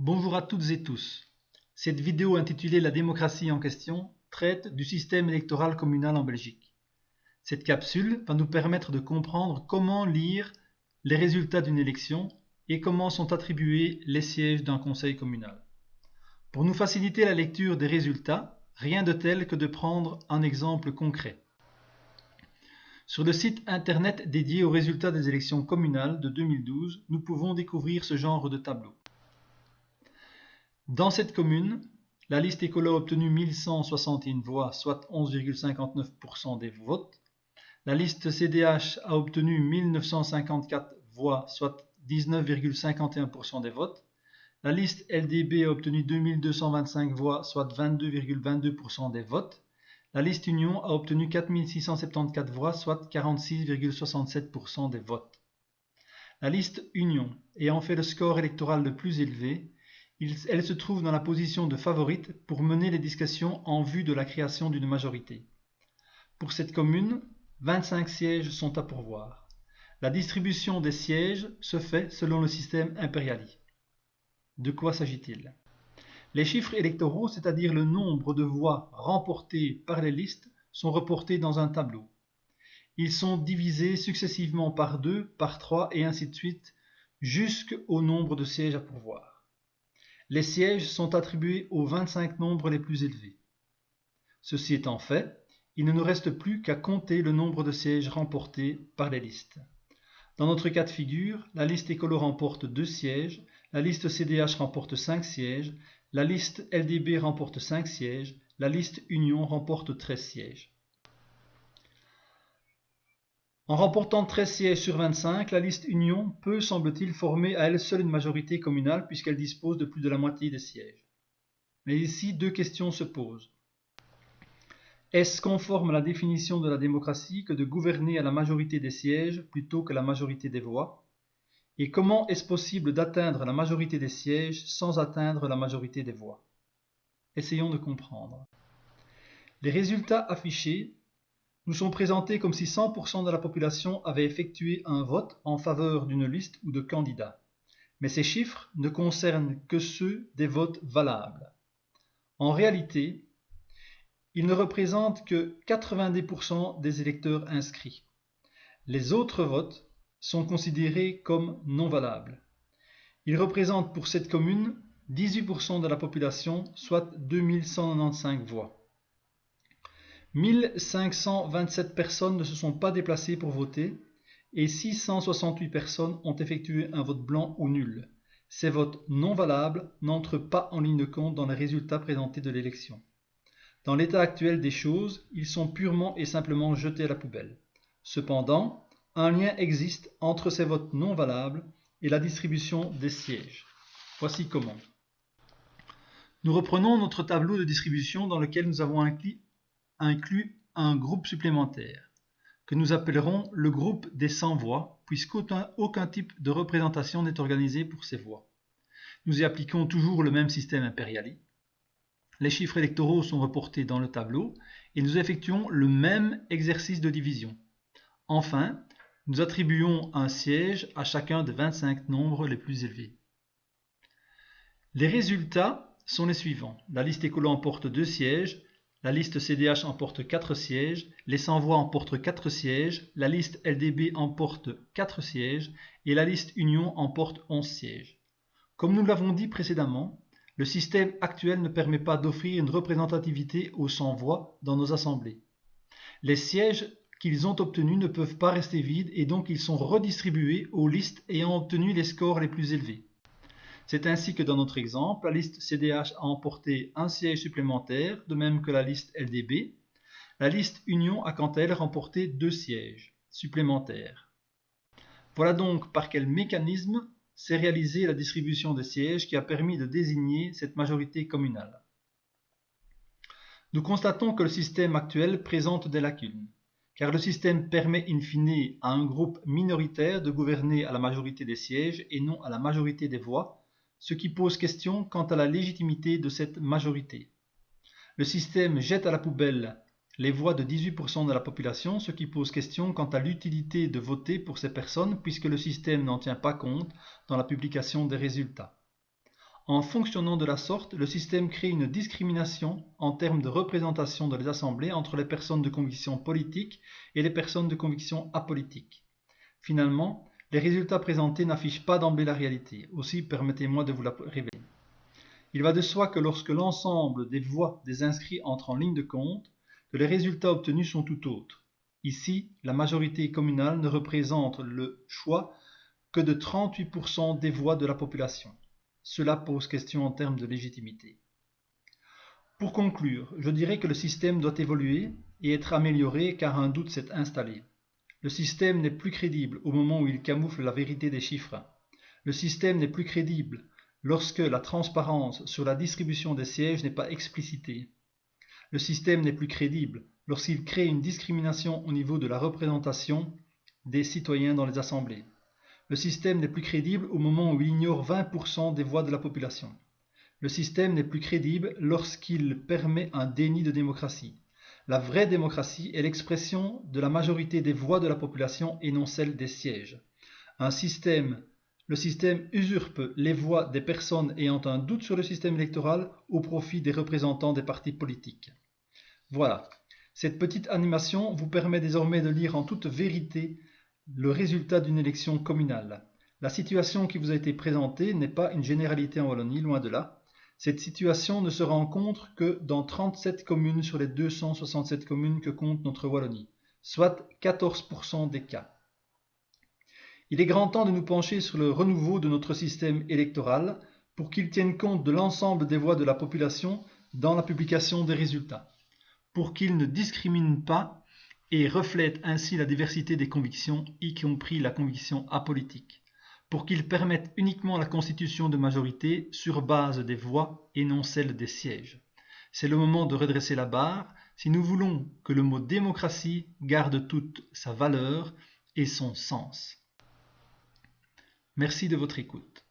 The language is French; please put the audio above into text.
Bonjour à toutes et tous. Cette vidéo intitulée La démocratie en question traite du système électoral communal en Belgique. Cette capsule va nous permettre de comprendre comment lire les résultats d'une élection et comment sont attribués les sièges d'un conseil communal. Pour nous faciliter la lecture des résultats, rien de tel que de prendre un exemple concret. Sur le site internet dédié aux résultats des élections communales de 2012, nous pouvons découvrir ce genre de tableau. Dans cette commune, la liste écolo a obtenu 1161 voix, soit 11,59% des votes. La liste CDH a obtenu 1954 voix, soit 19,51% des votes. La liste LDB a obtenu 2225 voix, soit 22,22% des votes. La liste Union a obtenu 4674 voix, soit 46,67% des votes. La liste Union ayant fait le score électoral le plus élevé, elle se trouve dans la position de favorite pour mener les discussions en vue de la création d'une majorité. Pour cette commune, 25 sièges sont à pourvoir. La distribution des sièges se fait selon le système Imperiali. De quoi s'agit-il ? Les chiffres électoraux, c'est-à-dire le nombre de voix remportées par les listes, sont reportés dans un tableau. Ils sont divisés successivement par 2, par 3 et ainsi de suite, jusqu'au nombre de sièges à pourvoir. Les sièges sont attribués aux 25 nombres les plus élevés. Ceci étant fait, il ne nous reste plus qu'à compter le nombre de sièges remportés par les listes. Dans notre cas de figure, la liste écolo remporte 2 sièges, la liste CDH remporte 5 sièges, la liste LDB remporte 5 sièges, la liste Union remporte 13 sièges. En remportant 13 sièges sur 25, la liste Union peut, semble-t-il, former à elle seule une majorité communale puisqu'elle dispose de plus de la moitié des sièges. Mais ici, deux questions se posent. Est-ce conforme à la définition de la démocratie que de gouverner à la majorité des sièges plutôt que la majorité des voix ? Et comment est-ce possible d'atteindre la majorité des sièges sans atteindre la majorité des voix ? Essayons de comprendre. Les résultats affichés nous sont présentés comme si 100% de la population avait effectué un vote en faveur d'une liste ou de candidats. Mais ces chiffres ne concernent que ceux des votes valables. En réalité, ils ne représentent que 90% des électeurs inscrits. Les autres votes sont considérés comme non valables. Ils représentent pour cette commune 18% de la population, soit 2195 voix. 1527 personnes ne se sont pas déplacées pour voter et 668 personnes ont effectué un vote blanc ou nul. Ces votes non valables n'entrent pas en ligne de compte dans les résultats présentés de l'élection. Dans l'état actuel des choses, ils sont purement et simplement jetés à la poubelle. Cependant, un lien existe entre ces votes non valables et la distribution des sièges. Voici comment. Nous reprenons notre tableau de distribution dans lequel nous avons inclus un groupe supplémentaire, que nous appellerons le groupe des 100 voix, puisqu'aucun type de représentation n'est organisé pour ces voix. Nous y appliquons toujours le même système Imperiali. Les chiffres électoraux sont reportés dans le tableau et nous effectuons le même exercice de division. Enfin, nous attribuons un siège à chacun des 25 nombres les plus élevés. Les résultats sont les suivants. La liste écolo emporte 2 sièges, la liste CDH emporte 4 sièges, les 100 voix emportent 4 sièges, la liste LDB emporte 4 sièges et la liste Union emporte 11 sièges. Comme nous l'avons dit précédemment, le système actuel ne permet pas d'offrir une représentativité aux 100 voix dans nos assemblées. Les sièges qu'ils ont obtenus ne peuvent pas rester vides et donc ils sont redistribués aux listes ayant obtenu les scores les plus élevés. C'est ainsi que dans notre exemple, la liste CDH a emporté un siège supplémentaire, de même que la liste LDB. La liste Union a quant à elle remporté 2 sièges supplémentaires. Voilà donc par quel mécanisme s'est réalisée la distribution des sièges qui a permis de désigner cette majorité communale. Nous constatons que le système actuel présente des lacunes, car le système permet in fine à un groupe minoritaire de gouverner à la majorité des sièges et non à la majorité des voix, ce qui pose question quant à la légitimité de cette majorité. Le système jette à la poubelle les voix de 18% de la population, ce qui pose question quant à l'utilité de voter pour ces personnes puisque le système n'en tient pas compte dans la publication des résultats. En fonctionnant de la sorte, le système crée une discrimination en termes de représentation dans les assemblées entre les personnes de conviction politique et les personnes de conviction apolitique. Finalement, les résultats présentés n'affichent pas d'emblée la réalité. Aussi, permettez-moi de vous la révéler. Il va de soi que lorsque l'ensemble des voix des inscrits entre en ligne de compte, que les résultats obtenus sont tout autres. Ici, la majorité communale ne représente le choix que de 38% des voix de la population. Cela pose question en termes de légitimité. Pour conclure, je dirais que le système doit évoluer et être amélioré car un doute s'est installé. Le système n'est plus crédible au moment où il camoufle la vérité des chiffres. Le système n'est plus crédible lorsque la transparence sur la distribution des sièges n'est pas explicitée. Le système n'est plus crédible lorsqu'il crée une discrimination au niveau de la représentation des citoyens dans les assemblées. Le système n'est plus crédible au moment où il ignore 20% des voix de la population. Le système n'est plus crédible lorsqu'il permet un déni de démocratie. La vraie démocratie est l'expression de la majorité des voix de la population et non celle des sièges. Le système usurpe les voix des personnes ayant un doute sur le système électoral au profit des représentants des partis politiques. Voilà, cette petite animation vous permet désormais de lire en toute vérité le résultat d'une élection communale. La situation qui vous a été présentée n'est pas une généralité en Wallonie, loin de là. Cette situation ne se rencontre que dans 37 communes sur les 267 communes que compte notre Wallonie, soit 14% des cas. Il est grand temps de nous pencher sur le renouveau de notre système électoral pour qu'il tienne compte de l'ensemble des voix de la population dans la publication des résultats, pour qu'il ne discrimine pas et reflète ainsi la diversité des convictions, y compris la conviction apolitique, pour qu'il permette uniquement la constitution de majorités sur base des voix et non celle des sièges. C'est le moment de redresser la barre si nous voulons que le mot démocratie garde toute sa valeur et son sens. Merci de votre écoute.